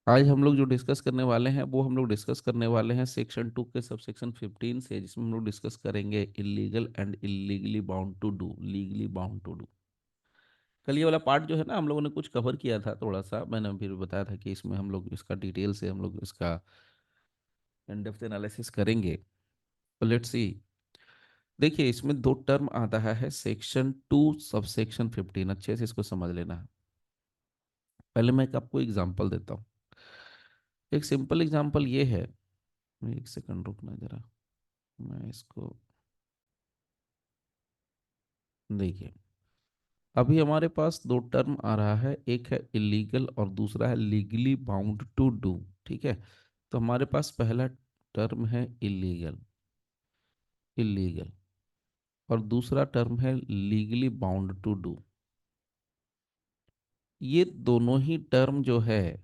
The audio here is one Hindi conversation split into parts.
आज हम लोग जो डिस्कस करने वाले हैं वो हम लोग डिस्कस करने वाले हैं सेक्शन 2 के सब सेक्शन 15 से, जिसमें हम लोग डिस्कस करेंगे illegal and illegally bound to do, legally bound to do. कल ये वाला पार्ट जो है ना, हम लोगों ने कुछ कवर किया था, थोड़ा सा मैंने फिर बताया था कि इसमें हम लोग इसका डिटेल से हम लोग इसका इन डेप्थ एनालिसिस करेंगे। तो लेट्स सी। देखिए, इसमें दो टर्म आता है, सेक्शन 2 सब सेक्शन 15। अच्छे से इसको समझ लेना है। पहले मैं एक आपको एग्जांपल देता हूँ। एक सिंपल एग्जांपल ये है। एक सेकंड रुकना जरा, मैं इसको देखिए। अभी हमारे पास दो टर्म आ रहा है, एक है इलीगल और दूसरा है लीगली बाउंड टू डू। ठीक है। तो हमारे पास पहला टर्म है इलीगल, इलीगल, और दूसरा टर्म है लीगली बाउंड टू डू। ये दोनों ही टर्म जो है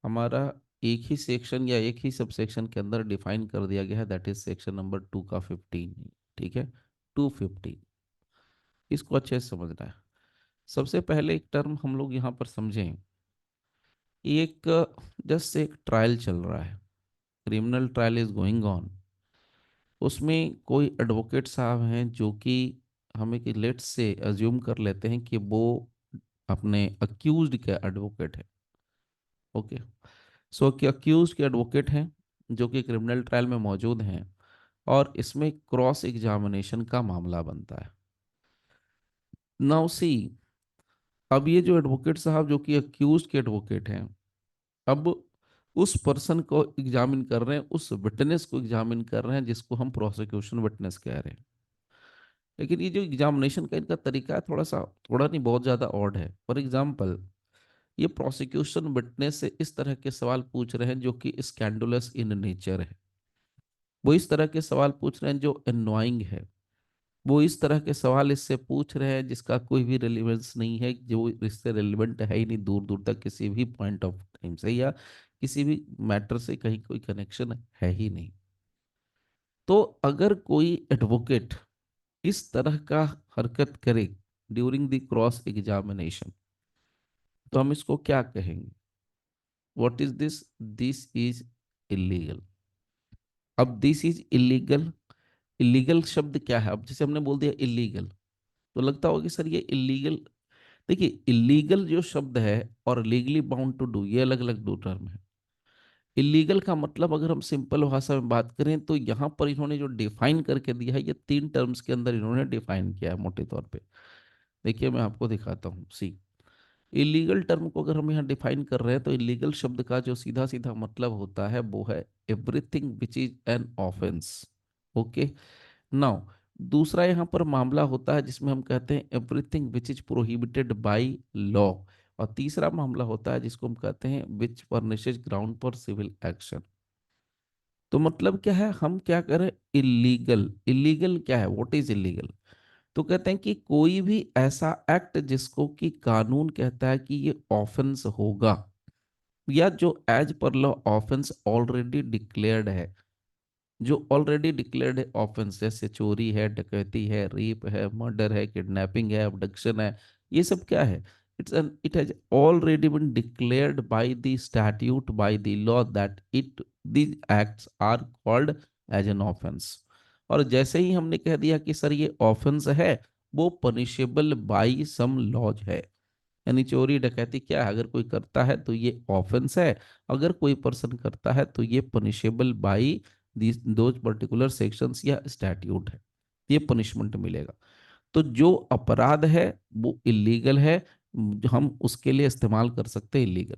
हमारा एक ही सेक्शन या एक ही सब सेक्शन के अंदर डिफाइन कर दिया गया है, दैट इज सेक्शन नंबर 2 का 15। ठीक है, 215। इसको अच्छे से समझना है। सबसे पहले एक टर्म हम लोग यहाँ पर समझें। एक जस्ट एक ट्रायल चल रहा है, criminal trial is going on. उसमें कोई एडवोकेट साहब हैं जो कि हमें कि लेट्स से अज्यूम कर लेते हैं कि वो अपने अक्यूज्ड के एडवोकेट है। ओके। सो कि अक्यूज के एडवोकेट हैं जो कि क्रिमिनल ट्रायल में मौजूद हैं, और इसमें क्रॉस एग्जामिनेशन का मामला बनता है। नाउ सी, अब ये जो एडवोकेट साहब जो कि अक्यूज के एडवोकेट हैं, अब उस पर्सन को एग्जामिन कर रहे हैं, उस विटनेस को एग्जामिन कर रहे हैं जिसको हम प्रोसिक्यूशन विटनेस कह रहे हैं। लेकिन ये जो एग्जामिनेशन का इनका तरीका है, थोड़ा सा, थोड़ा नहीं, बहुत ज़्यादा ऑड है। फॉर एग्जाम्पल, ये प्रोसिक्यूशन विटनेस से इस तरह के सवाल पूछ रहे हैं जो कि स्कैंडुलस इन नेचर है। वो इस तरह के सवाल पूछ रहे हैं जो एनोइंग है। वो इस तरह के सवाल इससे पूछ रहे हैं जिसका कोई भी रेलिवेंस नहीं है, जो इससे रेलिवेंट है ही नहीं दूर दूर तक, किसी भी पॉइंट ऑफ टाइम से या किसी भी मैटर से कहीं कोई कनेक्शन है ही नहीं। तो अगर कोई एडवोकेट इस तरह का हरकत करे ड्यूरिंग द क्रॉस एग्जामिनेशन, तो हम इसको क्या कहेंगे? What is this? This is illegal. अब दिस इज इलीगल, इलीगल शब्द क्या है? अब जैसे हमने बोल दिया इलीगल, तो लगता होगा कि सर ये इलीगल। देखिए, इलीगल जो शब्द है और लीगली बाउंड टू डू, ये अलग अलग दो टर्म है। इलीगल का मतलब अगर हम सिंपल भाषा में बात करें तो यहाँ पर इन्होंने जो डिफाइन करके दिया है, ये तीन टर्म्स के अंदर इन्होंने डिफाइन किया है मोटे तौर पे। देखिए, मैं आपको दिखाता हूँ। सी, इलीगल टर्म को अगर हम यहाँ डिफाइन कर रहे हैं तो इलीगल शब्द का जो सीधा सीधा मतलब होता है वो है everything which is an offence. Okay. Now, दूसरा यहाँ पर मामला होता है जिसमें हम कहते हैं everything which is prohibited by law. और तीसरा मामला होता है जिसको हम कहते हैं which furnishes ground for civil action. तो मतलब क्या है, हम क्या करें? इलीगल, इलीगल क्या है? What is illegal? तो कहते हैं कि कोई भी ऐसा एक्ट जिसको कि कानून कहता है कि ये ऑफेंस होगा, या जो as per law offence already declared है, जो ऑलरेडी डिक्लेयर्ड है ऑफेंस, जैसे चोरी है, डकैती है, रेप है, मर्डर है, किडनैपिंग है, अबडक्शन है। ये सब क्या है? It has already been declared by the statute, by the law, that it these acts are called as an offence. और जैसे ही हमने कह दिया कि सर ये ऑफेंस है, वो पनिशेबल बाय सम लॉज है। यानी चोरी डकैती क्या है, अगर कोई करता है तो ये ऑफेंस है, अगर कोई पर्सन करता है तो ये पनिशेबल बाई दो पर्टिकुलर सेक्शंस या स्टैट्यूट है, ये पनिशमेंट मिलेगा। तो जो अपराध है वो इलीगल है, जो हम उसके लिए इस्तेमाल कर सकते हैं इलीगल।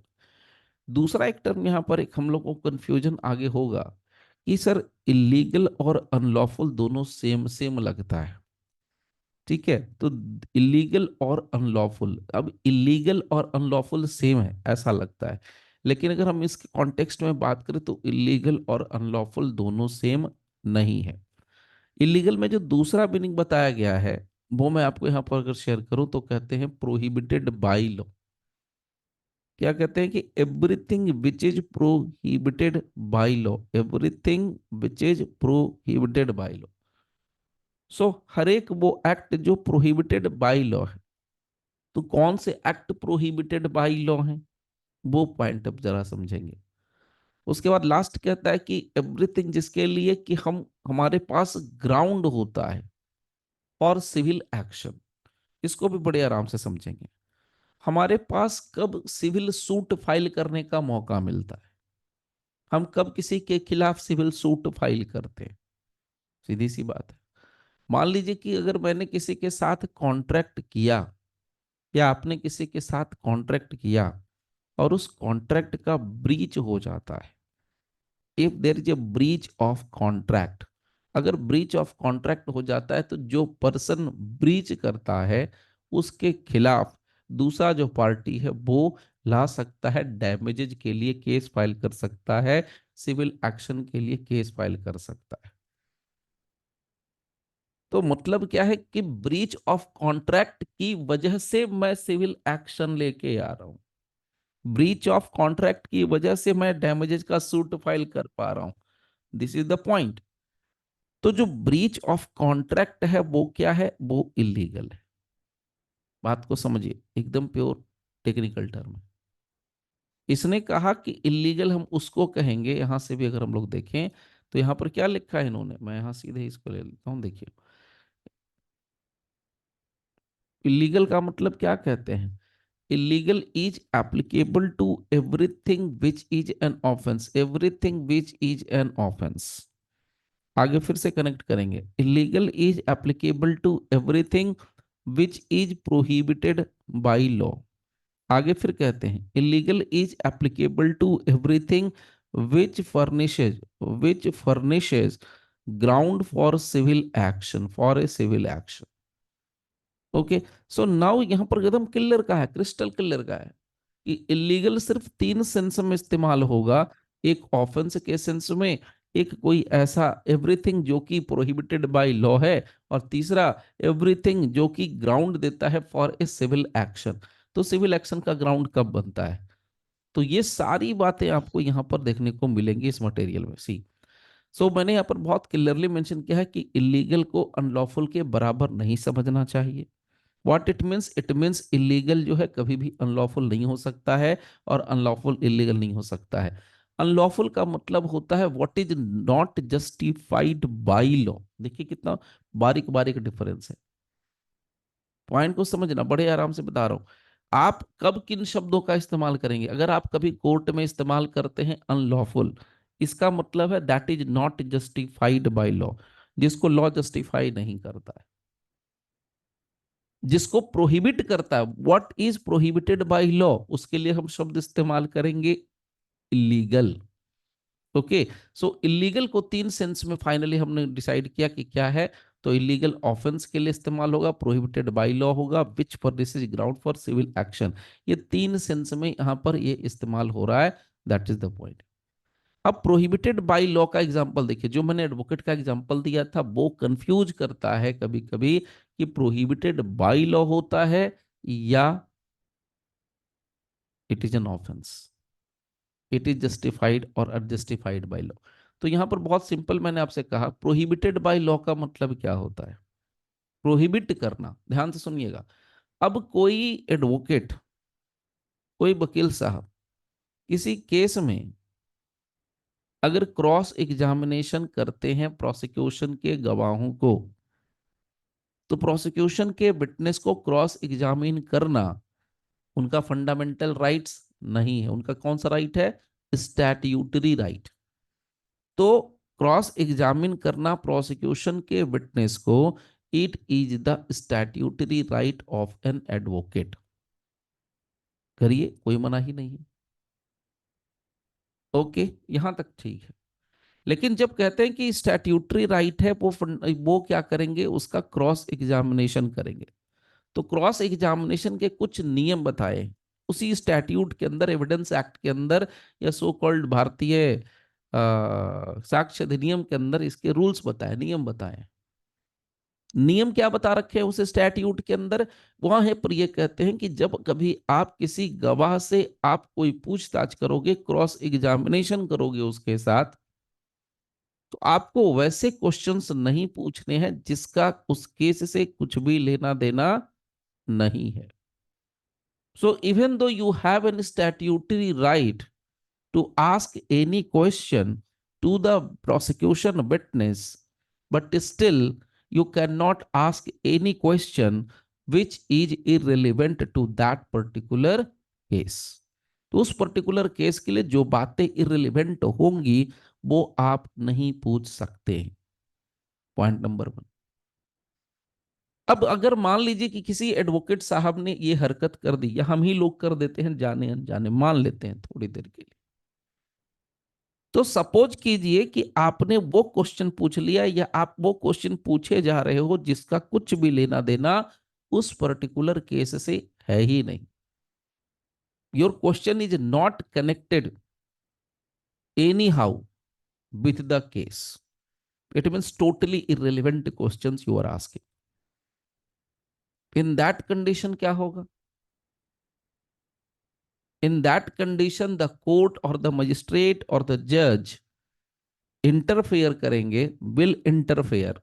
दूसरा एक टर्म यहाँ पर एक हम लोग को कंफ्यूजन आगे होगा कि सर इलीगल और अनलॉफुल दोनों सेम सेम लगता है। ठीक है, तो इलीगल और अनलॉफुल, अब इलीगल और अनलॉफुल सेम है ऐसा लगता है, लेकिन अगर हम इसके कॉन्टेक्स्ट में बात करें तो इलीगल और अनलॉफुल दोनों सेम नहीं है। इलीगल में जो दूसरा मीनिंग बताया गया है वो मैं आपको यहाँ पर अगर शेयर करूं तो कहते हैं प्रोहिबिटेड बाई लॉ। क्या कहते हैं? कि everything which is prohibited by law, everything which is prohibited by law. So हर एक वो एक्ट जो प्रोहिबिटेड बाई लॉ है। तो कौन से एक्ट प्रोहिबिटेड बाई लॉ हैं? वो पॉइंट अब जरा समझेंगे। उसके बाद लास्ट कहता है कि एवरीथिंग, जिसके लिए कि हम हमारे पास ग्राउंड होता है फॉर सिविल एक्शन। इसको भी बड़े आराम से समझेंगे। हमारे पास कब सिविल सूट फाइल करने का मौका मिलता है, हम कब किसी के खिलाफ सिविल सूट फाइल करते हैं। सीधी सी बात है। मान लीजिए कि अगर मैंने किसी के साथ कॉन्ट्रैक्ट किया, या आपने किसी के साथ कॉन्ट्रैक्ट किया, और उस कॉन्ट्रैक्ट का ब्रीच हो जाता है। If there is a breach of contract, अगर ब्रीच ऑफ कॉन्ट्रैक्ट हो जाता है तो जो पर्सन ब्रीच करता है उसके खिलाफ दूसरा जो पार्टी है वो ला सकता है, डैमेजेज के लिए केस फाइल कर सकता है, सिविल एक्शन के लिए केस फाइल कर सकता है। तो मतलब क्या है कि ब्रीच ऑफ कॉन्ट्रैक्ट की वजह से मैं सिविल एक्शन लेके आ रहा हूं, ब्रीच ऑफ कॉन्ट्रैक्ट की वजह से मैं डैमेजेस का सूट फाइल कर पा रहा हूं। This is the point. तो जो ब्रीच ऑफ कॉन्ट्रैक्ट है वो क्या है, वो इलीगल है। बात को समझिए, एकदम प्योर टेक्निकल टर्म है। इसने कहा कि इलीगल हम उसको कहेंगे, यहां से भी अगर हम लोग देखें तो यहां पर क्या लिखा है इन्होंने, मैं यहां सीधे इसको ले लेता हूं। देखिए, इलीगल का मतलब क्या कहते हैं। Illegal is applicable to everything which is an offence, everything which is an offence. आगे फिर से कनेक्ट करेंगे, illegal is applicable to everything which is prohibited by law. आगे फिर कहते हैं illegal is applicable to everything which furnishes ground for civil action, for a civil action. Okay, so now यहां पर एकदम क्लियर का है, क्रिस्टल क्लियर का है कि इलीगल सिर्फ तीन सेंस में इस्तेमाल होगा। एक ऑफेंस के सेंस में, एक कोई ऐसा एवरीथिंग जो कि प्रोहिबिटेड बाय लॉ है, और तीसरा एवरीथिंग जो कि ग्राउंड देता है फॉर ए सिविल एक्शन। तो सिविल एक्शन का ग्राउंड कब बनता है। तो ये सारी बातें आपको यहाँ पर देखने को मिलेंगी इस मटेरियल में। सी, सो मैंने यहाँ पर बहुत क्लियरली मेंशन किया है कि इलीगल को अनलॉफुल के बराबर नहीं समझना चाहिए। व्हाट इट मीन्स इलीगल जो है कभी भी अनलॉफुल नहीं हो सकता है, और अनलॉफुल इलीगल नहीं हो सकता है। अनलॉफुल का मतलब होता है what is not justified by law. देखिए कितना बारीक बारीक डिफरेंस है। पॉइंट को समझना, बड़े आराम से बता रहा हूं। आप कब किन शब्दों का इस्तेमाल करेंगे, अगर आप कभी कोर्ट में इस्तेमाल करते हैं अनलॉफुल, इसका मतलब है that is not justified by law, जिसको लॉ जस्टिफाई नहीं करता है, जिसको प्रोहिबिट करता है, what is prohibited by law, उसके लिए हम शब्द इस्तेमाल करेंगे इलीगल। ओके, सो इलीगल को तीन सेंस में फाइनली हमने डिसाइड किया कि क्या है। तो इलीगल ऑफेंस के लिए इस्तेमाल होगा, प्रोहिबिटेड बाय लॉ होगा, which for this is ground for civil action. ये तीन सेंस में यहां पर ये इस्तेमाल हो रहा है। That is the point. अब प्रोहिबिटेड बाय लॉ का एग्जांपल देखिए, जो मैंने एडवोकेट का एग्जांपल दिया था वो कंफ्यूज करता है कभी कभी कि प्रोहिबिटेड बाय लॉ होता है या it is an offence, it is justified और अनजस्टिफाइड बाय लॉ। तो यहां पर बहुत सिंपल मैंने आपसे कहा, प्रोहिबिटेड बाय लॉ का मतलब क्या होता है। प्रोहिबिट करना, ध्यान से सुनिएगा। अब कोई एडवोकेट, कोई वकील साहब किसी केस में अगर क्रॉस एग्जामिनेशन करते हैं प्रोसिक्यूशन के गवाहों को, तो प्रोसिक्यूशन के विटनेस को क्रॉस एग्जामिन करना उनका फंडामेंटल राइट्स नहीं है। उनका कौन सा राइट है, स्टैट्यूटरी राइट। तो क्रॉस एग्जामिन करना प्रोसिक्यूशन के विटनेस को, it is the statutory right of an advocate. करिए, कोई मना ही नहीं है। ओके, यहां तक ठीक है। लेकिन जब कहते हैं कि स्टैट्यूटरी राइट है, वो क्या करेंगे, उसका क्रॉस एग्जामिनेशन करेंगे। तो क्रॉस एग्जामिनेशन के कुछ नियम बताए उसी स्टैट्यूट के अंदर, एविडेंस एक्ट के अंदर, या सो कॉल्ड भारतीय साक्ष्य अधिनियम के अंदर इसके रूल्स बताए, नियम बताए। नियम क्या बता रखे हैं उस स्टैट्यूट के अंदर, वहां है पर ये कहते हैं कि जब कभी आप किसी गवाह से आप कोई पूछताछ करोगे, क्रॉस एग्जामिनेशन करोगे उसके साथ, तो आपको वैसे क्वेश्चंस नहीं पूछने हैं जिसका उस केस से कुछ भी लेना देना नहीं है। So even though you have an statutory right to ask any question to the prosecution witness, but still you cannot ask any question which is irrelevant to that particular case. तो उस पर्टिकुलर केस के लिए जो बातें इररिलेवेंट होंगी वो आप नहीं पूछ सकते। Point number one. अब अगर मान लीजिए कि किसी एडवोकेट साहब ने ये हरकत कर दी, या हम ही लोग कर देते हैं जाने अनजाने, मान लेते हैं थोड़ी देर के लिए, तो सपोज कीजिए कि आपने वो क्वेश्चन पूछ लिया या आप वो क्वेश्चन पूछे जा रहे हो जिसका कुछ भी लेना देना उस पर्टिकुलर केस से है ही नहीं। Your question is not connected any how with the case. It means totally irrelevant questions you are asking. In that condition क्या होगा? In that condition the court और द मजिस्ट्रेट और द जज इंटरफेयर करेंगे, will interfere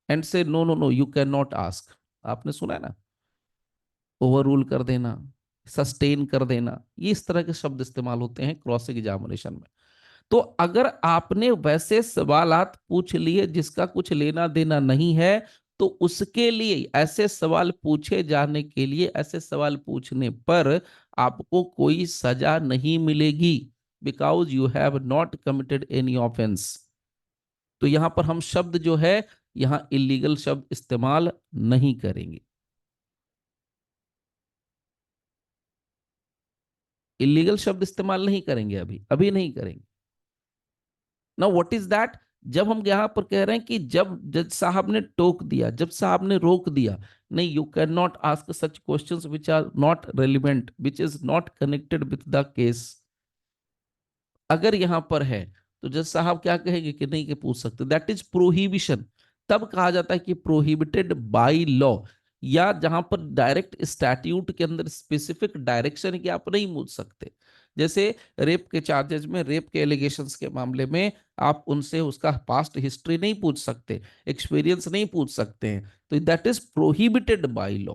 and say no no no you can not ask. आपने सुना है ना, ओवर रूल कर देना, सस्टेन कर देना, ये इस तरह के शब्द इस्तेमाल होते हैं क्रॉस एग्जामिनेशन में। तो अगर आपने वैसे सवालात पूछ लिए जिसका कुछ लेना देना नहीं है, तो उसके लिए ऐसे सवाल पूछे जाने के लिए, ऐसे सवाल पूछने पर आपको कोई सजा नहीं मिलेगी, because you have not committed any offence. तो यहां पर हम शब्द जो है, यहां इलीगल शब्द इस्तेमाल नहीं करेंगे। इलीगल शब्द इस्तेमाल नहीं करेंगे, अभी अभी नहीं करेंगे। ना व्हाट इज दैट? जब हम यहां पर कह रहे हैं कि जब जज साहब ने टोक दिया, जब साहब ने रोक दिया, नहीं, you can not ask such questions which are not relevant, which is not connected with the case. अगर यहां पर है तो जज साहब क्या कहेंगे कि नहीं, के पूछ सकते, दैट इज प्रोहिबिशन। तब कहा जाता है कि प्रोहिबिटेड बाय लॉ, या जहां पर डायरेक्ट स्टैट्यूट के अंदर स्पेसिफिक डायरेक्शन कि आप नहीं पूछ सकते। जैसे रेप के चार्जेस में, रेप के एलिगेशंस के मामले में आप उनसे उसका पास्ट हिस्ट्री नहीं पूछ सकते, एक्सपीरियंस नहीं पूछ सकते हैं, तो that is prohibited by law.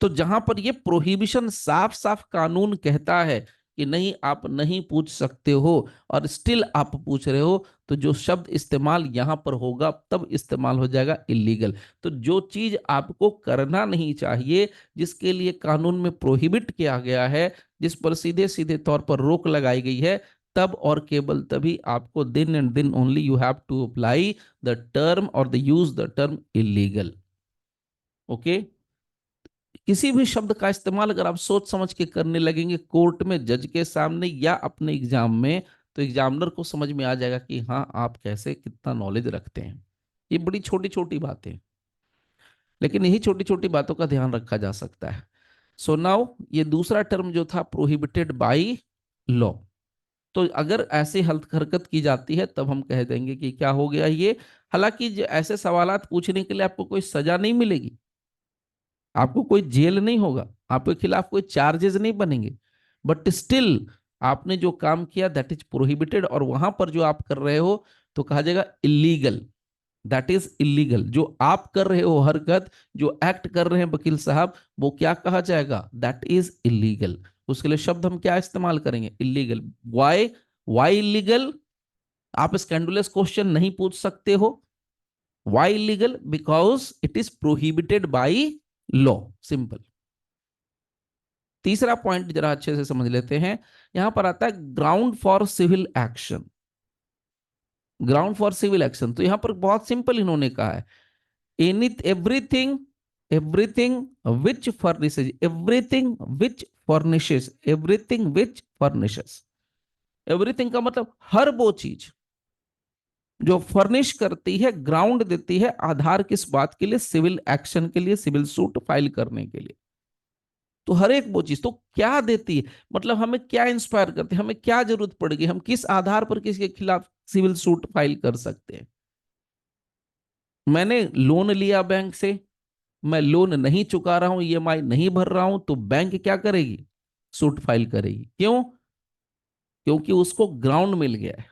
तो जहां पर ये प्रोहिबिशन साफ साफ कानून कहता है कि नहीं, आप नहीं पूछ सकते हो, और स्टिल आप पूछ रहे हो, तो जो शब्द इस्तेमाल यहां पर होगा तब इस्तेमाल हो जाएगा इलीगल। तो जो चीज आपको करना नहीं चाहिए, जिसके लिए कानून में प्रोहिबिट किया गया है, जिस पर सीधे सीधे तौर पर रोक लगाई गई है, तब और केवल तभी आपको then and then only you have to apply the term or the use the term illegal. Okay. किसी भी शब्द का इस्तेमाल अगर आप सोच समझ के करने लगेंगे कोर्ट में, जज के सामने, या अपने एग्जाम में, तो एग्जामिनर को समझ में आ जाएगा कि हाँ, आप कैसे कितना नॉलेज रखते हैं। ये बड़ी छोटी छोटी बातें, लेकिन यही छोटी छोटी बातों का ध्यान रखा जा सकता है। सो नाउ ये दूसरा टर्म जो था प्रोहिबिटेड बाय लॉ, तो अगर ऐसी हरकत की जाती है तब हम कह देंगे कि क्या हो गया ये। हालांकि ऐसे सवालात पूछने के लिए आपको कोई सजा नहीं मिलेगी, आपको कोई जेल नहीं होगा, आपके खिलाफ कोई चार्जेस नहीं बनेंगे, बट स्टिल आपने जो काम किया दैट इज प्रोहिबिटेड, और वहां पर जो आप कर रहे हो तो कहा जाएगा इलीगल। That is illegal. जो आप कर रहे हो हरकत, जो एक्ट कर रहे हैं वकील साहब, वो क्या कहा जाएगा? That is illegal. उसके लिए शब्द हम क्या इस्तेमाल करेंगे? इलीगल। वाई? Why illegal? आप स्कैंडुलस क्वेश्चन नहीं पूछ सकते हो। Why illegal? Because it is prohibited by law. Simple. तीसरा पॉइंट जरा अच्छे से समझ लेते हैं। यहां पर आता है ground for civil action. Ground for civil action, तो यहां पर बहुत सिंपल इन्होंने कहा है, any everything, everything which furnishes, everything which furnishes, everything which furnishes. Everything का मतलब हर वो चीज जो फर्निश करती है, ग्राउंड देती है, आधार किस बात के लिए? सिविल एक्शन के लिए, सिविल सूट फाइल करने के लिए। तो हर एक वो चीज तो क्या देती है, मतलब हमें क्या इंस्पायर करती है, हमें क्या जरूरत पड़ेगी, हम किस आधार पर किसके खिलाफ सिविल सूट फाइल कर सकते हैं? मैंने लोन लिया बैंक से, मैं लोन नहीं चुका रहा हूं, ईएमआई नहीं भर रहा हूं, तो बैंक क्या करेगी? सूट फाइल करेगी। क्यों? क्योंकि उसको ग्राउंड मिल गया है,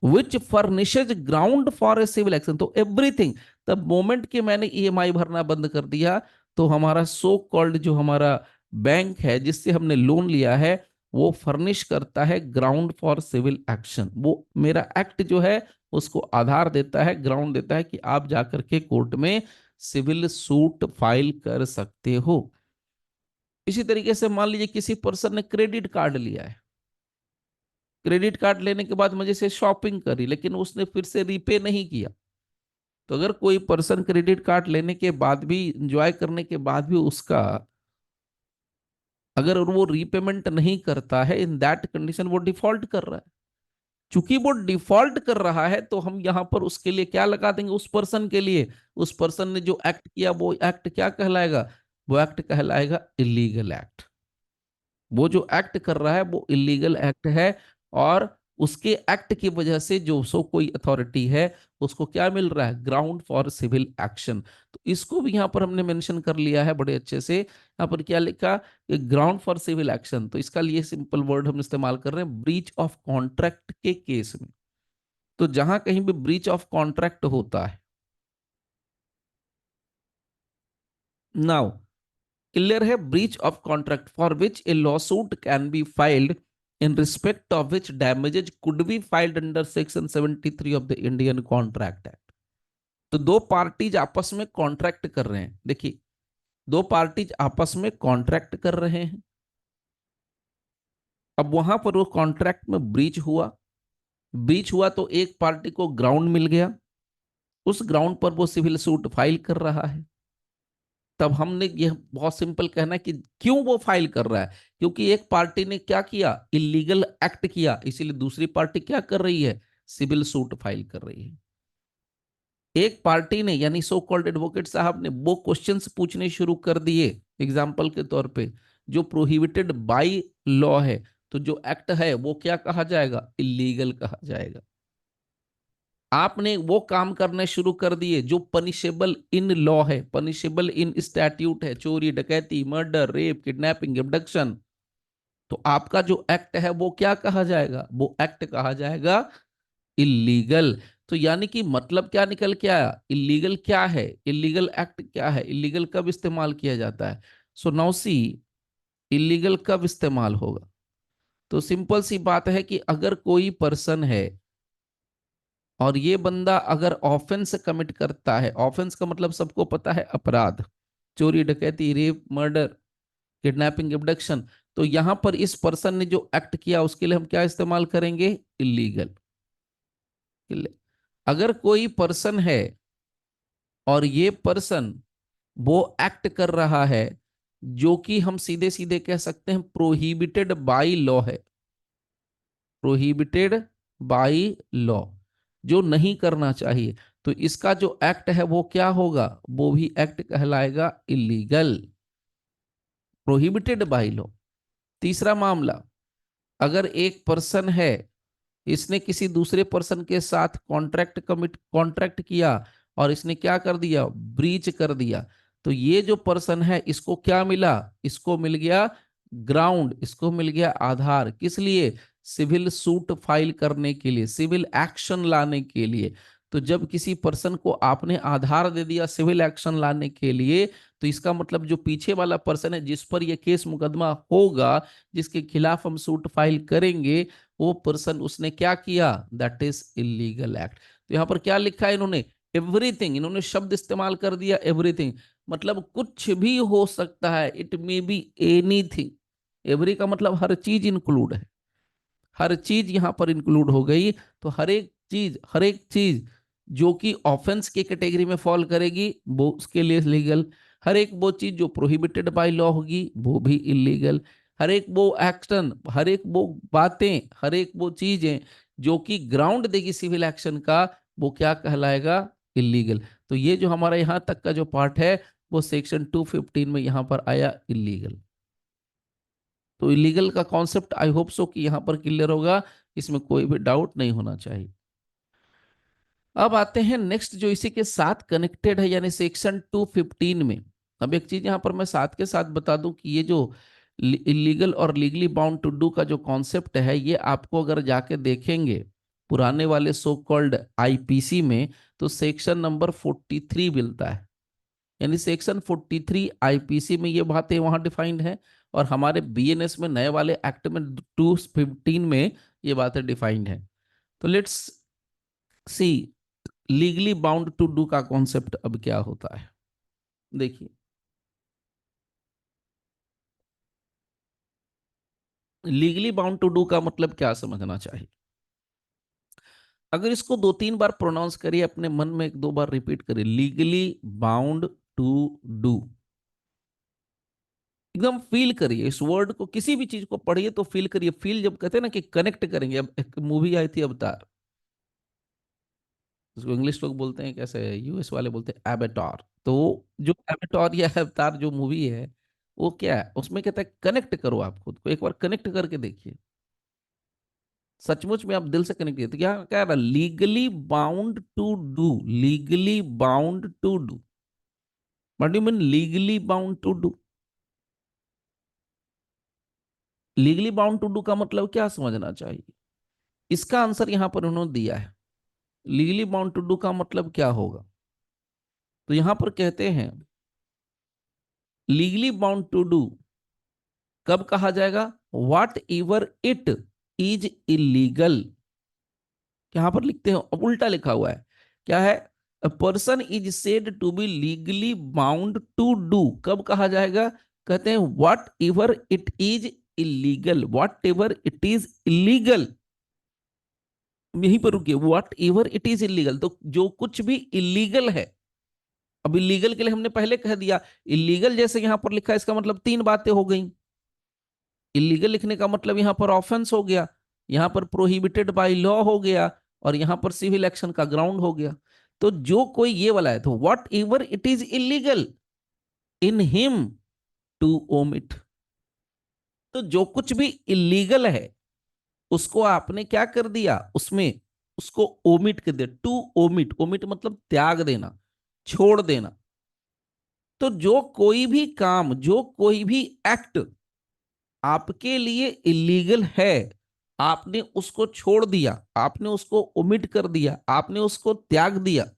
which furnishes ground for a civil action. तो एवरीथिंग, द मोमेंट कि मैंने ईएमआई भरना बंद कर दिया, तो हमारा सो कॉल्ड जो हमारा बैंक है जिससे हमने लोन लिया है, वो फर्निश करता है ग्राउंड फॉर सिविल एक्शन। वो मेरा एक्ट जो है उसको आधार देता है, ग्राउंड देता है कि आप जाकर के कोर्ट में सिविल सूट फाइल कर सकते हो। इसी तरीके से मान लीजिए किसी पर्सन ने क्रेडिट कार्ड लिया है, क्रेडिट कार्ड लेने के बाद मुझे से शॉपिंग करी, लेकिन उसने फिर से रीपे नहीं किया। तो अगर कोई पर्सन क्रेडिट कार्ड लेने के बाद भी, इंजॉय करने के बाद भी उसका अगर वो रीपेमेंट नहीं करता है, इन दैट कंडीशन वो डिफॉल्ट कर रहा है। चूंकि वो डिफॉल्ट कर रहा है तो हम यहां पर उसके लिए क्या लगा देंगे, उस पर्सन के लिए, उस पर्सन ने जो एक्ट किया वो एक्ट क्या कहलाएगा, वो एक्ट कहलाएगा इलीगल एक्ट। वो जो एक्ट कर रहा है वो इलीगल एक्ट है। और उसके एक्ट की वजह से जो सो कोई अथॉरिटी है उसको क्या मिल रहा है, ग्राउंड फॉर सिविल एक्शन। तो इसको भी यहां पर हमने मेंशन कर लिया है बड़े अच्छे से। यहां पर क्या लिखा, ग्राउंड फॉर सिविल एक्शन, तो इसका लिए सिंपल वर्ड हम इस्तेमाल कर रहे हैं ब्रीच ऑफ कॉन्ट्रैक्ट के केस में। तो जहां कहीं भी ब्रीच ऑफ कॉन्ट्रैक्ट होता है, नाउ क्लियर है, breach of contract for which A lawsuit can be filed in respect of which damages could be filed under section 73 of the Indian contract act. तो दो पार्टीज आपस में कॉन्ट्रैक्ट कर रहे हैं, देखिए दो पार्टीज आपस में कॉन्ट्रैक्ट कर रहे हैं। अब वहां पर वो कॉन्ट्रैक्ट में ब्रीच हुआ, ब्रीच हुआ तो एक पार्टी को ग्राउंड मिल गया, उस ग्राउंड पर वो सिविल सूट फाइल कर रहा है। तब हमने ये बहुत सिंपल कहना है कि क्यों वो फाइल कर रहा है, क्योंकि एक पार्टी ने क्या किया, इलीगल एक्ट किया, इसीलिए दूसरी पार्टी क्या कर रही है, सिविल सूट फाइल कर रही है। एक पार्टी ने यानी सो कॉल्ड एडवोकेट साहब ने वो क्वेश्चंस पूछने शुरू कर दिए एग्जाम्पल के तौर पे जो प्रोहिबिटेड बाय लॉ है, तो जो एक्ट है वो क्या कहा जाएगा, इलीगल कहा जाएगा। आपने वो काम करने शुरू कर दिए जो पनिशेबल इन लॉ है, पनिशेबल इन स्टैट्यूट है, चोरी डकैती मर्डर रेप किडनैपिंग एब्डक्शन, तो आपका जो एक्ट है वो क्या कहा जाएगा, वो एक्ट कहा जाएगा इलीगल। तो यानी कि मतलब क्या निकल के आया, इलीगल क्या है, इलीगल एक्ट क्या है, इलीगल कब इस्तेमाल किया जाता है। सो नाउ सी, इलीगल कब इस्तेमाल होगा, तो सिंपल सी बात है कि अगर कोई पर्सन है और ये बंदा अगर ऑफेंस कमिट करता है, ऑफेंस का मतलब सबको पता है अपराध, चोरी डकैती रेप मर्डर किडनैपिंग एब्डक्शन, तो यहां पर इस पर्सन ने जो एक्ट किया उसके लिए हम क्या इस्तेमाल करेंगे, इलीगल। अगर कोई पर्सन है और ये पर्सन वो एक्ट कर रहा है जो कि हम सीधे सीधे कह सकते हैं प्रोहिबिटेड बाय लॉ है, प्रोहिबिटेड बाय लॉ, जो नहीं करना चाहिए, तो इसका जो एक्ट है वो क्या होगा, वो भी एक्ट कहलाएगा इलीगल, प्रोहिबिटेड बाय लॉ। तीसरा मामला, अगर एक पर्सन है, इसने किसी दूसरे पर्सन के साथ कॉन्ट्रैक्ट किया और इसने क्या कर दिया, ब्रीच कर दिया, तो ये जो पर्सन है इसको क्या मिला, इसको मिल गया ग्राउंड, इसको मिल गया आधार, किस लिए, सिविल सूट फाइल करने के लिए, सिविल एक्शन लाने के लिए। तो जब किसी पर्सन को आपने आधार दे दिया सिविल एक्शन लाने के लिए, तो इसका मतलब जो पीछे वाला पर्सन है जिस पर यह केस मुकदमा होगा, जिसके खिलाफ हम सूट फाइल करेंगे, वो पर्सन उसने क्या किया, दैट इज इलीगल एक्ट। तो यहां पर क्या लिखा है इन्होंने, एवरीथिंग, इन्होंने शब्द इस्तेमाल कर दिया एवरीथिंग, मतलब कुछ भी हो सकता है, it may be anything. Every का मतलब हर चीज इंक्लूड है, हर चीज यहां पर इंक्लूड हो गई। तो हर एक चीज, हर एक चीज जो कि ऑफेंस के कैटेगरी में फॉल करेगी वो उसके लिए लीगल, हर एक वो चीज जो प्रोहिबिटेड बाय लॉ होगी वो भी इलीगल, हर एक वो एक्शन, हर एक वो बातें, हर एक वो चीजें जो कि ग्राउंड देगी सिविल एक्शन का, वो क्या कहलाएगा, इलीगल। तो ये जो हमारा यहां तक का जो पार्ट है वो सेक्शन 215 में यहां पर आया इलीगल। तो इलीगल का कॉन्सेप्ट आई होप सो कि यहां पर क्लियर होगा, इसमें कोई भी डाउट नहीं होना चाहिए। अब आते हैं नेक्स्ट जो इसी के साथ कनेक्टेड है यानी सेक्शन 215 में। अब एक चीज यहां पर मैं साथ के साथ बता दूं कि ये जो इलीगल और लीगली बाउंड टू डू का जो कॉन्सेप्ट है, ये आपको अगर जाके देखेंगे पुराने वाले सो कॉल्ड आईपीसी में, तो सेक्शन नंबर 43 मिलता है। यानी सेक्शन 43 आईपीसी में ये बातें वहां डिफाइंड है, और हमारे बीएनएस में नए वाले एक्ट में 215 में ये बातें डिफाइंड है। तो let's see legally bound to do का कॉन्सेप्ट अब क्या होता है। देखिए, लीगली बाउंड टू डू का मतलब क्या समझना चाहिए। अगर इसको दो तीन बार प्रोनाउंस करिए, अपने मन में एक दो बार रिपीट करिए, लीगली बाउंड टू डू, एकदम फील करिए इस वर्ड को, किसी भी चीज को पढ़िए तो फील करिए। फील जब कहते हैं ना कि कनेक्ट करेंगे, अब एक मूवी आई थी अवतार, उसको इंग्लिश लोग बोलते हैं कैसे, यूएस वाले बोलते हैं एवेटार। तो जो एवेटार या अवतार जो मूवी है, वो क्या है, उसमें कहता है कनेक्ट करो, आप खुद को एक बार कनेक्ट करके देखिए, सचमुच में आप दिल से कनेक्ट किए तो क्या कह रहा, legally bound to do, legally bound to do, what do mean legally bound to do. Legally bound to do का मतलब क्या समझना चाहिए, इसका आंसर यहां पर उन्होंने दिया है। लीगली बाउंड टू डू का मतलब क्या होगा, तो यहां पर कहते हैं लीगली बाउंड टू डू कब कहा जाएगा, what ever it is illegal. यहां पर लिखते हैं, अब उल्टा लिखा हुआ है, क्या है, a person is said to be legally bound to do, कब कहा जाएगा, कहते हैं whatever it is illegal, whatever it is illegal, यहीं पर रुकिए, whatever it is illegal, तो जो कुछ भी इलीगल है। अब इलीगल के लिए हमने पहले कह दिया, इलीगल जैसे यहां पर लिखा है, इसका मतलब तीन बातें हो गई। इलीगल लिखने का मतलब यहां पर ऑफेंस हो गया, यहां पर प्रोहिबिटेड बाय लॉ हो गया, और यहां पर सिविल एक्शन का ग्राउंड हो गया। तो जो कोई ये वाला है, तो whatever it is illegal in him to omit, तो जो कुछ भी इलीगल है उसको आपने क्या कर दिया, उसमें उसको ओमिट कर दिया, टू ओमिट, ओमिट मतलब त्याग देना, छोड़ देना। तो जो कोई भी काम, जो कोई भी एक्ट आपके लिए इलीगल है, आपने उसको छोड़ दिया, आपने उसको ओमिट कर दिया, आपने उसको त्याग दिया,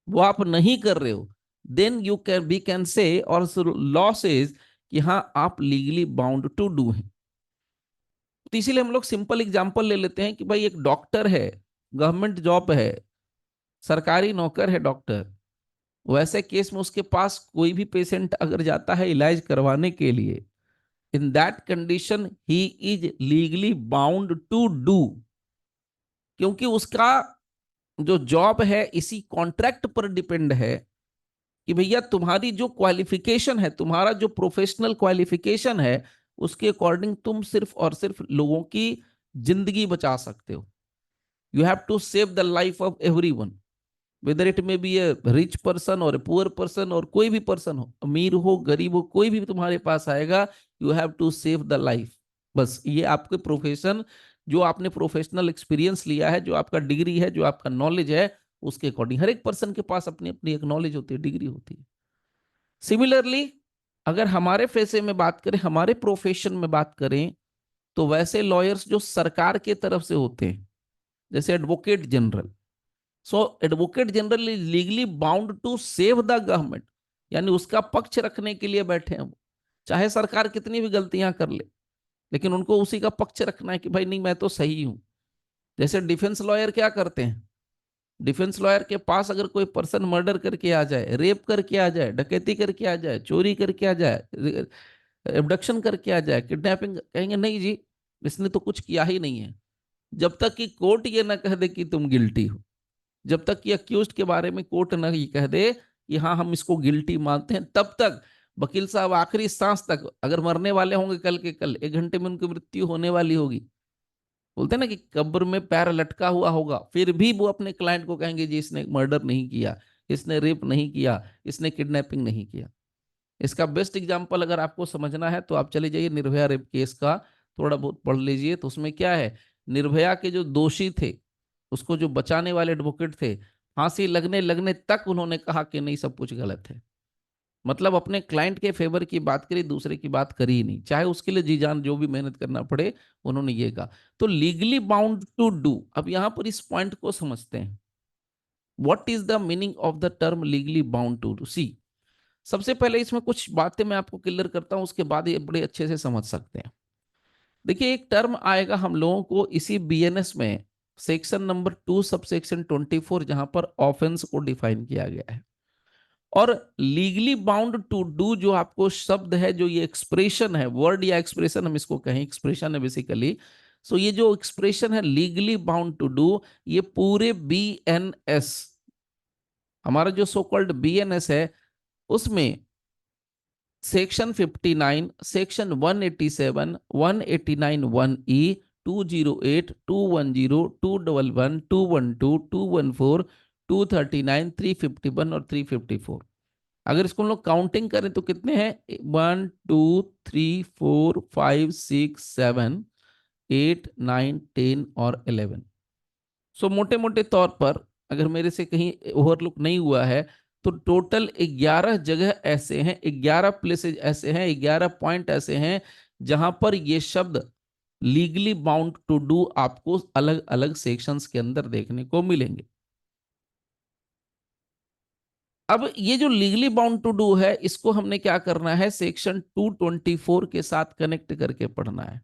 वो आप नहीं कर रहे हो, then you can be can say, और लॉ सेज कि हाँ आप लीगली बाउंड टू डू हैं। तो इसीलिए हम लोग सिंपल एग्जांपल ले लेते हैं कि भाई एक डॉक्टर है, गवर्नमेंट जॉब है, सरकारी नौकर है डॉक्टर, वैसे केस में उसके पास कोई भी पेशेंट अगर जाता है इलाज करवाने के लिए, in that condition he is legally bound to do, क्योंकि उसका जो जॉब है इसी कॉन्ट्रैक्ट पर डिपेंड है कि भैया तुम्हारी जो क्वालिफिकेशन है, तुम्हारा जो प्रोफेशनल क्वालिफिकेशन है, उसके अकॉर्डिंग तुम सिर्फ और सिर्फ लोगों की जिंदगी बचा सकते हो। You have to save the life of every one, whether it may be a rich person और ए पुअर पर्सन, और कोई भी पर्सन हो, अमीर हो गरीब हो, कोई भी तुम्हारे पास आएगा, you have to save the life. बस ये आपके प्रोफेशन, जो आपने प्रोफेशनल एक्सपीरियंस लिया है, जो आपका डिग्री है, जो आपका नॉलेज है, उसके अकॉर्डिंग हर एक पर्सन के पास अपनी अपनी एक नॉलेज होती है, डिग्री होती है। सिमिलरली अगर हमारे फेसे में बात करें, हमारे प्रोफेशन में बात करें, तो वैसे लॉयर्स जो सरकार के तरफ से होते हैं, जैसे advocate general, so advocate general is legally bound to save the government, यानी उसका पक्ष रखने के लिए बैठे हैं वो, चाहे सरकार कितनी भी गलतियां कर ले, लेकिन उनको उसी का पक्ष रखना है कि भाई नहीं मैं तो सही हूं। जैसे डिफेंस लॉयर क्या करते हैं, डिफेंस लॉयर के पास अगर कोई पर्सन मर्डर करके आ जाए, रेप करके आ जाए, डकैती करके आ जाए, चोरी करके आ जाए, एबडक्शन करके आ जाए, किडनैपिंग, कहेंगे नहीं जी इसने तो कुछ किया ही नहीं है, जब तक कि कोर्ट ये ना कह दे कि तुम गिल्टी हो, जब तक कि अक्यूज्ड के बारे में कोर्ट ना ये कह दे कि हाँ हम इसको गिल्टी मानते हैं, तब तक वकील साहब आखिरी सांस तक, अगर मरने वाले होंगे कल के कल, एक घंटे में उनकी मृत्यु होने वाली होगी, बोलते हैं ना कि कब्र में पैर लटका हुआ होगा, फिर भी वो अपने क्लाइंट को कहेंगे जी इसने मर्डर नहीं किया, इसने रेप नहीं किया, इसने किडनैपिंग नहीं किया। इसका बेस्ट एग्जांपल अगर आपको समझना है तो आप चले जाइए निर्भया रेप केस का, थोड़ा बहुत पढ़ लीजिए, तो उसमें क्या है, निर्भया के जो दोषी थे, उसको जो बचाने वाले एडवोकेट थे, फांसी लगने लगने तक उन्होंने कहा कि नहीं सब कुछ गलत है, मतलब अपने क्लाइंट के फेवर की बात करी, दूसरे की बात करी ही नहीं, चाहे उसके लिए जी जान जो भी मेहनत करना पड़े, उन्होंने ये कहा। तो लीगली बाउंड टू डू, अब यहां पर इस पॉइंट को समझते हैं, what is the meaning of the term legally bound to do. See सबसे पहले इसमें कुछ बातें मैं आपको क्लियर करता हूं, उसके बाद ये बड़े अच्छे से समझ सकते हैं। देखिए, एक टर्म आएगा हम लोगों को इसी बीएनएस में, सेक्शन नंबर 2 सब सेक्शन 24, जहां पर ऑफेंस को डिफाइन किया गया है। और लीगली बाउंड टू डू जो आपको शब्द है, जो ये एक्सप्रेशन है, वर्ड या एक्सप्रेशन हम इसको कहें, एक्सप्रेशन है बेसिकली। सो ये जो एक्सप्रेशन है लीगली बाउंड टू डू, ये पूरे बीएनएस, हमारा जो सो कॉल्ड बीएनएस है, उसमें सेक्शन 59, सेक्शन 187, 189 1E, 208, 210, 211, 212, 214, 239, 351 और 354, अगर इसको हम लोग काउंटिंग करें तो कितने हैं? 1 2 3 4 5 6 7 8 9 10 और 11। सो मोटे मोटे तौर पर, अगर मेरे से कहीं ओवरलुक नहीं हुआ है, तो टोटल 11 जगह ऐसे हैं, 11 प्लेसेज ऐसे हैं, 11 पॉइंट ऐसे हैं, जहां पर ये शब्द लीगली बाउंड टू डू आपको अलग अलग सेक्शंस के अंदर देखने को मिलेंगे। अब ये जो लीगली बाउंड टू डू है, इसको हमने क्या करना है, सेक्शन 224 के साथ कनेक्ट करके पढ़ना है,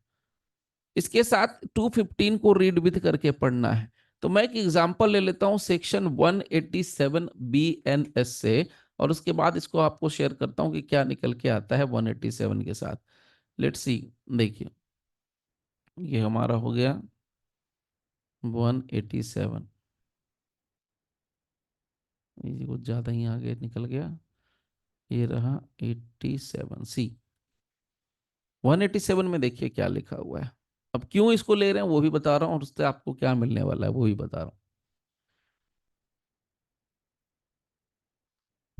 इसके साथ 215 को रीड विथ करके पढ़ना है। तो मैं एक एग्जांपल ले लेता हूं सेक्शन 187 बीएनएस से, और उसके बाद इसको आपको शेयर करता हूं कि क्या निकल के आता है 187 के साथ। Let's see. देखिए, ये हमारा हो गया 187, ये कुछ ज्यादा ही आगे निकल गया, ये रहा 87 सी। 187 में देखिए क्या लिखा हुआ है। अब क्यों इसको ले रहे हैं वो भी बता रहा हूं, और उससे आपको क्या मिलने वाला है वो भी बता रहा हूं।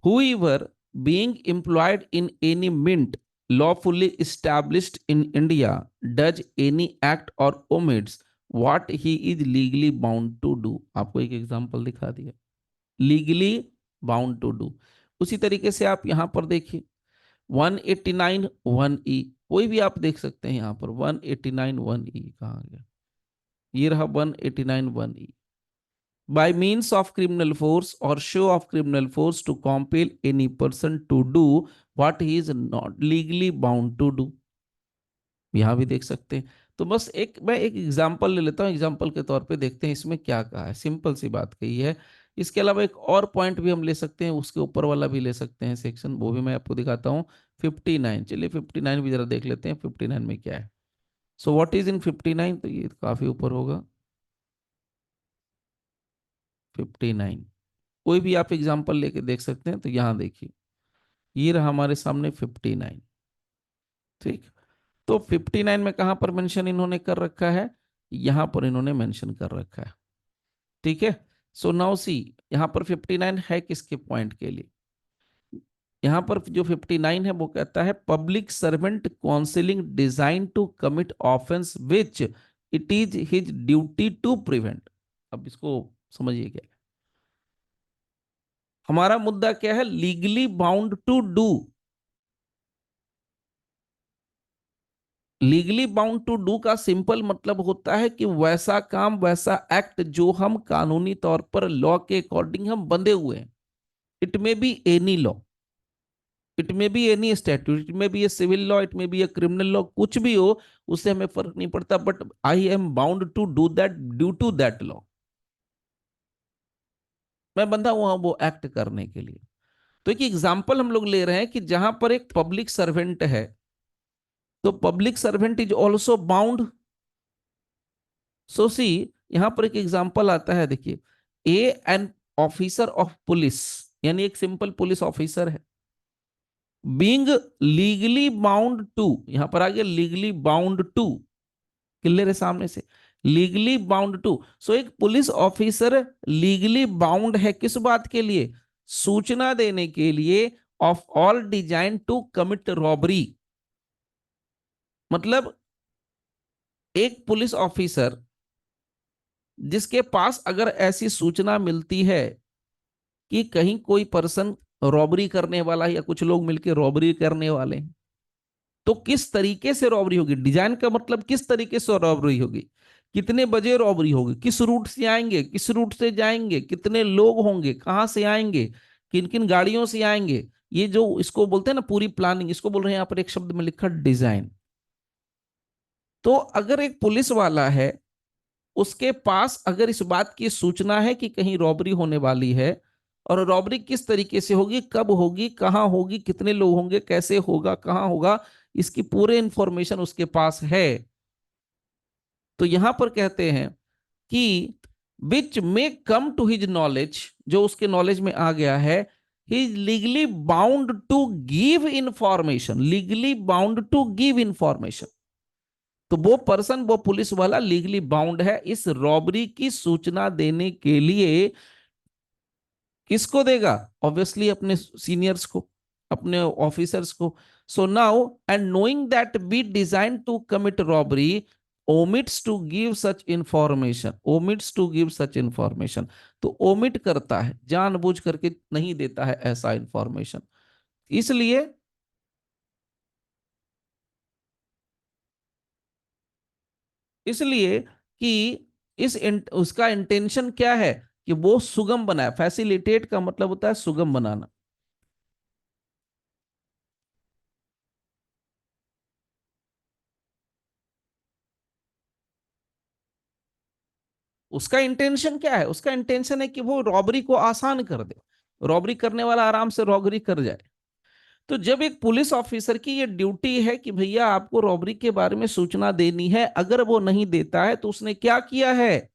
Whoever being employed in any mint lawfully established in India does any act or omits what he is legally bound to do। आपको एक एग्जांपल दिखा दिया, लीगली बाउंड टू डू। उसी तरीके से आप यहां पर देखिए 189 1E, कोई भी आप देख सकते हैं यहां पर 189 1E कहाँ गया, ये रहा 189 1E। by means of criminal force or show of criminal force to compel any person to do what he is not legally bound to do, यहां भी देख सकते हैं। तो बस एक मैं एक एग्जांपल ले लेता हूं, एग्जांपल के तौर पे देखते हैं इसमें क्या कहा है, सिंपल सी बात कही है। इसके अलावा एक और पॉइंट भी हम ले सकते हैं, उसके ऊपर वाला भी ले सकते हैं सेक्शन, वो भी मैं आपको दिखाता हूँ। 59, चलिए 59 भी जरा देख लेते हैं 59 में क्या है। सो व्हाट इज इन 59, तो ये काफी ऊपर होगा 59। कोई भी आप एग्जांपल लेके देख सकते हैं। तो यहां देखिए, ये रहा हमारे सामने 59। ठीक, तो 59 में कहां पर मेंशन इन्होंने कर रखा है, यहां पर इन्होंने मेंशन कर रखा है। ठीक है, सो नाउ सी, यहां पर 59 है किसके पॉइंट के लिए, यहां पर जो 59 है वो कहता है public servant concealing design to commit offence which it is his duty to prevent. अब इसको समझिए, क्या हमारा मुद्दा क्या है, legally bound to do. Legally bound to do का सिंपल मतलब होता है कि वैसा काम, वैसा एक्ट जो हम कानूनी तौर पर लॉ के अकॉर्डिंग हम बंधे हुए हैं। It may be any law, it may be any statute, it may be a civil law, it may be a criminal law, कुछ भी हो उससे हमें फर्क नहीं पड़ता, but I am bound to do that due to that law. मैं बंधा हुआ हूं वो एक्ट करने के लिए। तो एक एग्जाम्पल हम लोग ले रहे हैं कि जहां पर एक पब्लिक सर्वेंट है, तो public servant is also bound. So see, यहां पर एक एग्जांपल आता है, देखिए, a an officer of police, यानी एक सिंपल पुलिस ऑफिसर है, बीइंग लीगली बाउंड टू, यहां पर आ गया लीगली बाउंड टू, क्लियर है सामने से, लीगली बाउंड टू। सो एक पुलिस ऑफिसर लीगली बाउंड है किस बात के लिए, सूचना देने के लिए, of all design to commit robbery. मतलब एक पुलिस ऑफिसर जिसके पास अगर ऐसी सूचना मिलती है कि कहीं कोई पर्सन रॉबरी करने वाला है, या कुछ लोग मिलकर रॉबरी करने वाले हैं, तो किस तरीके से रॉबरी होगी, डिजाइन का मतलब किस तरीके से रॉबरी होगी, कितने बजे रॉबरी होगी, किस रूट से आएंगे, किस रूट से जाएंगे, कितने लोग होंगे, कहां से आएंगे, किन किन गाड़ियों से आएंगे, ये जो इसको बोलते हैं ना पूरी प्लानिंग, इसको बोल रहे हैं यहाँ पर एक शब्द में लिखा डिजाइन। तो अगर एक पुलिस वाला है, उसके पास अगर इस बात की सूचना है कि कहीं रॉबरी होने वाली है, और रॉबरी किस तरीके से होगी, कब होगी, कहां होगी, कितने लोग होंगे, कैसे होगा, कहां होगा, इसकी पूरे इंफॉर्मेशन उसके पास है, तो यहां पर कहते हैं कि which may come to his knowledge, जो उसके नॉलेज में आ गया है, he is legally bound to give information, legally bound to give information. तो वो पर्सन, वो पुलिस वाला लीगली बाउंड है इस रॉबरी की सूचना देने के लिए। किसको देगा? ऑब्वियसली अपने सीनियर्स को, अपने ऑफिसर्स को। So now and knowing that B design to commit robbery omits to give such information, omits to give such information. तो ओमिट करता है, जानबूझ करके नहीं देता है ऐसा इंफॉर्मेशन। इसलिए, इसलिए कि उसका इंटेंशन क्या है कि वो सुगम बनाए। फैसिलिटेट का मतलब होता है सुगम बनाना। उसका इंटेंशन क्या है? उसका इंटेंशन है कि वो रॉबरी को आसान कर दे, रॉबरी करने वाला आराम से रॉबरी कर जाए। तो जब एक पुलिस ऑफिसर की ये ड्यूटी है कि भैया आपको रॉबरी के बारे में सूचना देनी है, अगर वो नहीं देता है तो उसने क्या किया है?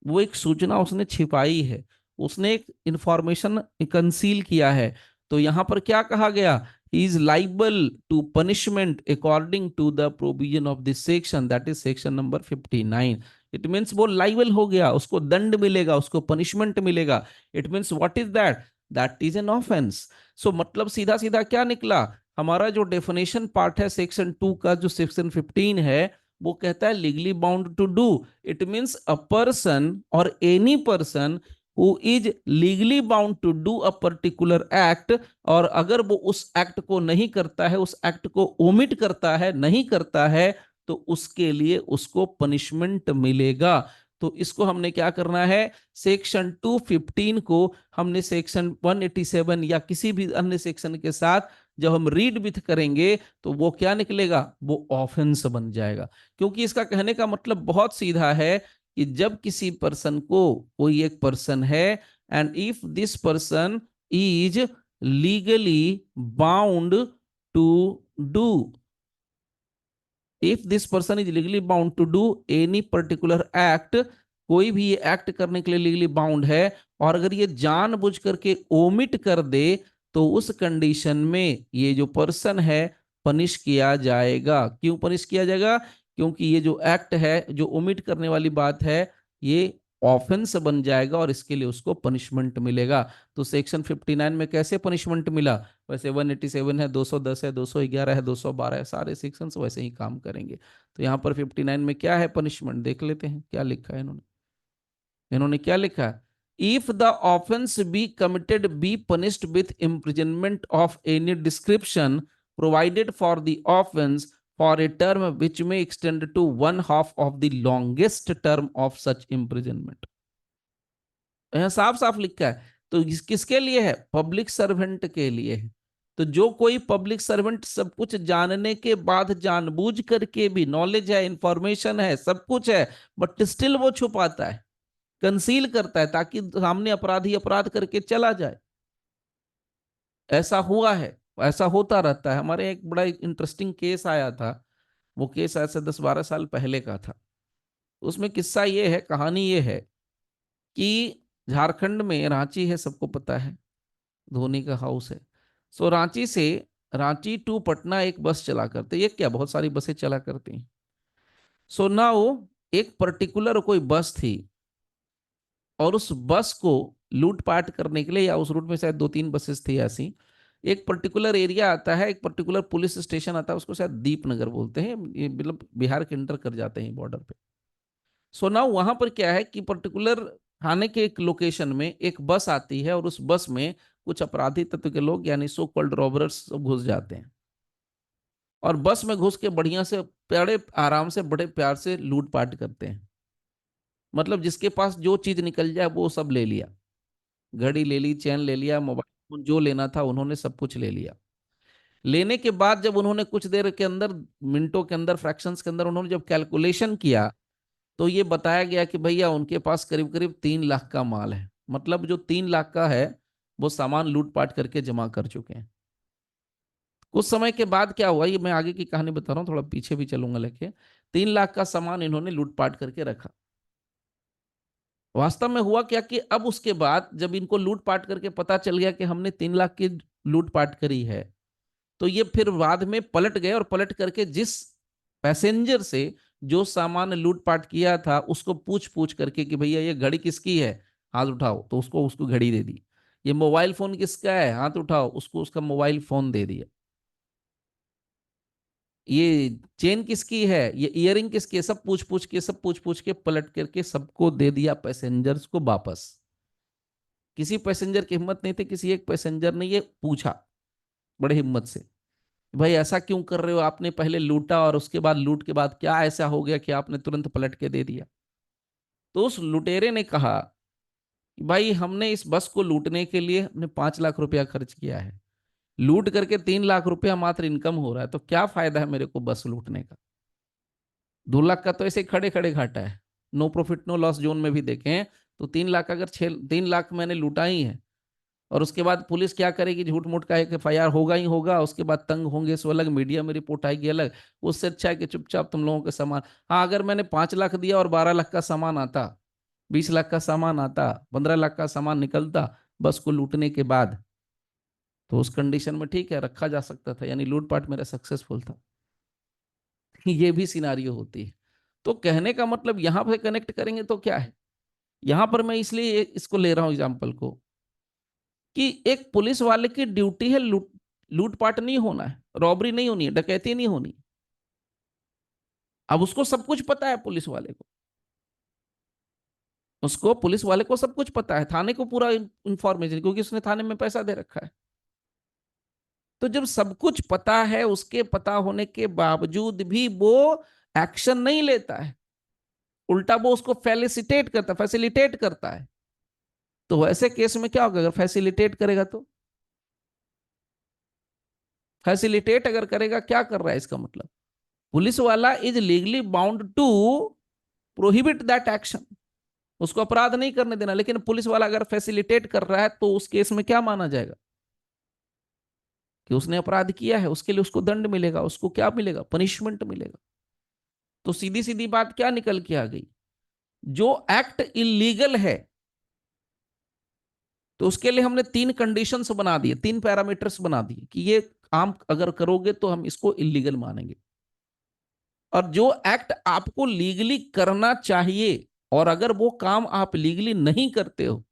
वो एक सूचना उसने छिपाई है, उसने एक इंफॉर्मेशन कंसील किया है। तो यहां पर क्या कहा गया? He is liable to punishment according to the provision of this section, that is section number 59। It means वो लाइबल हो गया, उसको दंड मिलेगा, उसको पनिशमेंट मिलेगा। It means what is that? That is an offence. सो मतलब सीधा सीधा क्या निकला? हमारा जो डेफिनेशन पार्ट है सेक्शन 2 का, जो सेक्शन 15 है, वो कहता है legally bound to do. It means a person और any person who is legally bound to do a particular act, और अगर वो उस एक्ट को नहीं करता है, उस एक्ट को ओमिट करता है, नहीं करता है, तो उसके लिए उसको पनिशमेंट मिलेगा। तो इसको हमने क्या करना है? सेक्शन 215 को हमने सेक्शन 187 या किसी भी अन्य सेक्शन के साथ जब हम रीड विथ करेंगे, तो वो क्या निकलेगा? वो ऑफेंस बन जाएगा। क्योंकि इसका कहने का मतलब बहुत सीधा है कि जब किसी पर्सन को, कोई एक पर्सन है, and if this person is legally bound to do, if this person is legally bound to do any particular act, कोई भी ये एक्ट करने के लिए लीगली बाउंड है, और अगर ये जानबूझ करके ओमिट कर दे, तो उस कंडीशन में ये जो पर्सन है पनिश किया जाएगा। क्यों पनिश किया जाएगा? क्योंकि ये जो एक्ट है, जो ओमिट करने वाली बात है, ये ऑफेंस बन जाएगा और इसके लिए उसको पनिशमेंट मिलेगा। तो सेक्शन 59 में कैसे पनिशमेंट मिला, वैसे 187 है, 210 है, 211 है, 212 है, सारे सेक्शंस वैसे ही काम करेंगे। तो यहाँ पर 59 में क्या है पनिशमेंट, देख लेते हैं क्या लिखा है इन्होंने। इन्होंने क्या लिखा है? If the offence be committed be punished with imprisonment of any description provided for the offence for a term which may extend to one half of the longest term of such imprisonment. यहाँ साफ साफ लिखा है। तो किसके लिए है? पब्लिक सर्वेंट के लिए है। तो जो कोई पब्लिक सर्वेंट सब कुछ जानने के बाद जानबूझ करके भी, नॉलेज है, इंफॉर्मेशन है, सब कुछ है, बट स्टिल वो छुपाता है, कंसील करता है, ताकि सामने अपराधी अपराध करके चला जाए। ऐसा हुआ है, ऐसा होता रहता है। हमारे एक बड़ा इंटरेस्टिंग केस आया था। वो केस आज से 10-12 साल पहले का था। उसमें किस्सा ये है, कहानी ये है कि झारखंड में रांची है, सबको पता है, धोनी का हाउस है। सो रांची से, रांची टू पटना एक बस चला करते, ये क्या बहुत सारी बसें चला करती हैं। सो नाउ एक पर्टिकुलर कोई बस थी, और उस बस को लूटपाट करने के लिए, या उस रूट में शायद 2-3 बसेस थी ऐसी, एक पर्टिकुलर एरिया आता है, एक पर्टिकुलर पुलिस स्टेशन आता है, उसको शायद दीपनगर बोलते हैं, ये मतलब बिहार के इंटर कर जाते हैं बॉर्डर पे। सो नाउ वहां पर क्या है कि पर्टिकुलर थाने के एक लोकेशन में एक बस आती है, और उस बस में कुछ अपराधी तत्व के लोग, यानी सो कॉल्ड रॉबर्स, घुस जाते हैं, और बस में घुस के बढ़िया से, बड़े आराम से, बड़े प्यार से लूटपाट करते हैं। मतलब जिसके पास जो चीज निकल जाए वो सब ले लिया, घड़ी ले ली, चैन ले लिया, मोबाइल जो लेना था उन्होंने सब कुछ ले लिया। लेने के बाद जब उन्होंने कुछ देर के अंदर, मिनटों के अंदर, फ्रैक्शंस के अंदर उन्होंने जब कैलकुलेशन किया, तो ये बताया गया कि भैया उनके पास करीब करीब 3 लाख का माल है। मतलब जो 3 लाख का है वो सामान लूटपाट करके जमा कर चुके हैं। कुछ समय के बाद क्या हुआ, ये मैं आगे की कहानी बता रहा हूँ, थोड़ा पीछे भी चलूंगा लेके। 3 लाख का सामान इन्होंने लूटपाट करके रखा। वास्तव में हुआ क्या कि अब उसके बाद जब इनको लूटपाट करके पता चल गया कि हमने 3 लाख की लूटपाट करी है, तो ये फिर बाद में पलट गए और पलट करके जिस पैसेंजर से जो सामान लूटपाट किया था उसको पूछ पूछ करके कि भैया ये घड़ी किसकी है, हाथ उठाओ, तो उसको उसको घड़ी दे दी। ये मोबाइल फोन किसका है, हाथ उठाओ, उसको उसका मोबाइल फोन दे दिया। ये चेन किसकी है, ये इयरिंग किसकी है, सब पूछ पूछ के, सब पूछ पूछ के पलट करके सबको दे दिया पैसेंजर्स को वापस। किसी पैसेंजर की हिम्मत नहीं थी, किसी एक पैसेंजर ने ये पूछा बड़े हिम्मत से, भाई ऐसा क्यों कर रहे हो, आपने पहले लूटा और उसके बाद लूट के बाद क्या ऐसा हो गया कि आपने तुरंत पलट के दे दिया। तो उस लुटेरे ने कहा कि भाई हमने इस बस को लूटने के लिए हमने 5 लाख रुपया खर्च किया है, लूट करके 3 लाख रुपया मात्र इनकम हो रहा है, तो क्या फायदा है मेरे को बस लूटने का। 2 लाख का तो ऐसे खड़े खड़े घाटा है। No profit no loss zone में भी देखें तो 3 लाख, अगर 6 3 लाख मैंने लूटा ही है, और उसके बाद पुलिस क्या करेगी, झूठ मूठ का एक एफआईआर होगा ही होगा, उसके बाद तंग होंगे सो अलग, मीडिया में रिपोर्ट आएगी अलग। उससे अच्छा है कि चुपचाप तुम लोगों के सामान, हाँ अगर मैंने 5 लाख दिया और 12 लाख का सामान आता, 20 लाख का सामान आता, 15 लाख का सामान निकलता बस को लूटने के बाद, तो उस कंडीशन में ठीक है रखा जा सकता था, यानी लूटपाट मेरा सक्सेसफुल था। ये भी सिनारियो होती है। तो कहने का मतलब यहां पर कनेक्ट करेंगे तो क्या है, यहां पर मैं इसलिए इसको ले रहा हूं एग्जाम्पल को, कि एक पुलिस वाले की ड्यूटी है लूटपाट नहीं होना है, रॉबरी नहीं होनी है, डकैती नहीं होनी। अब उसको सब कुछ पता है, पुलिस वाले को, उसको पुलिस वाले को सब कुछ पता है, थाने को पूरा इंफॉर्मेशन, क्योंकि उसने थाने में पैसा दे रखा है। तो जब सब कुछ पता है, उसके पता होने के बावजूद भी वो एक्शन नहीं लेता है, उल्टा वो उसको फैसिलिटेट करता है। तो वैसे केस में क्या होगा, अगर फैसिलिटेट करेगा तो, फैसिलिटेट अगर करेगा क्या कर रहा है, इसका मतलब पुलिस वाला is legally bound to prohibit that action, उसको अपराध नहीं करने देना। लेकिन पुलिस वाला अगर फैसिलिटेट कर रहा है तो उस केस में क्या माना जाएगा कि उसने अपराध किया है, उसके लिए उसको दंड मिलेगा, उसको क्या मिलेगा, पनिशमेंट मिलेगा। तो सीधी सीधी बात क्या निकल के आ गई, जो एक्ट इलीगल है तो उसके लिए हमने 3 कंडीशंस बना दिए, 3 पैरामीटर्स बना दिए कि ये काम अगर करोगे तो हम इसको इलीगल मानेंगे। और जो एक्ट आपको लीगली करना चाहिए, और अगर वो काम आप लीगली नहीं करते हो,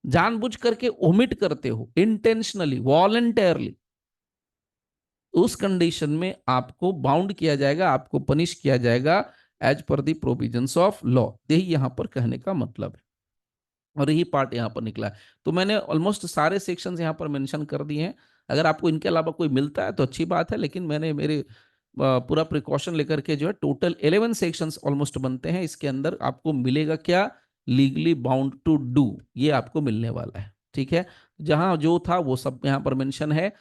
जानबूझ करके ओमिट करते हो, इंटेंशनली वॉलेंटरली, उस कंडीशन में आपको बाउंड किया जाएगा, आपको पनिश किया जाएगा as per the provisions of law. यही यहां पर कहने का मतलब है, और यही पार्ट यहाँ पर निकला है। तो मैंने ऑलमोस्ट सारे सेक्शंस यहाँ पर मेंशन कर दिए हैं। अगर आपको इनके अलावा कोई मिलता है तो अच्छी बात है, लेकिन मैंने मेरे पूरा प्रिकॉशन लेकर के जो है टोटल 11 सेक्शंस ऑलमोस्ट बनते हैं। इसके अंदर आपको मिलेगा क्या, लीगली बाउंड टू डू, ये आपको मिलने वाला है। ठीक है, जहां जो था वो सब यहाँ पर मेंशन है।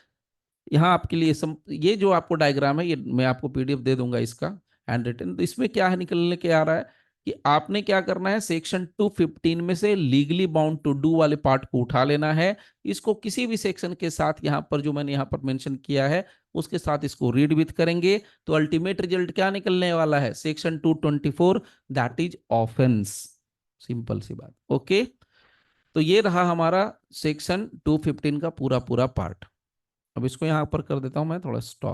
यहाँ आपके लिए ये जो आपको डायग्राम है, ये मैं आपको पीडीएफ दे दूंगा इसका, हैंड रिटन। तो इसमें क्या है, निकलने के आ रहा है कि आपने क्या करना है, सेक्शन 215 में से लीगली बाउंड टू डू वाले पार्ट को उठा लेना है, इसको किसी भी सेक्शन के साथ यहाँ पर जो मैंने यहाँ पर मेंशन किया है उसके साथ इसको रीड विथ करेंगे, तो अल्टीमेट रिजल्ट क्या निकलने वाला है, section 224, that is offence. Simple सी बात, ओके। तो ये रहा हमारा सेक्शन 215 का पूरा पूरा पार्ट। अब इसको यहां पर कर देता हूं मैं थोड़ा स्टॉप।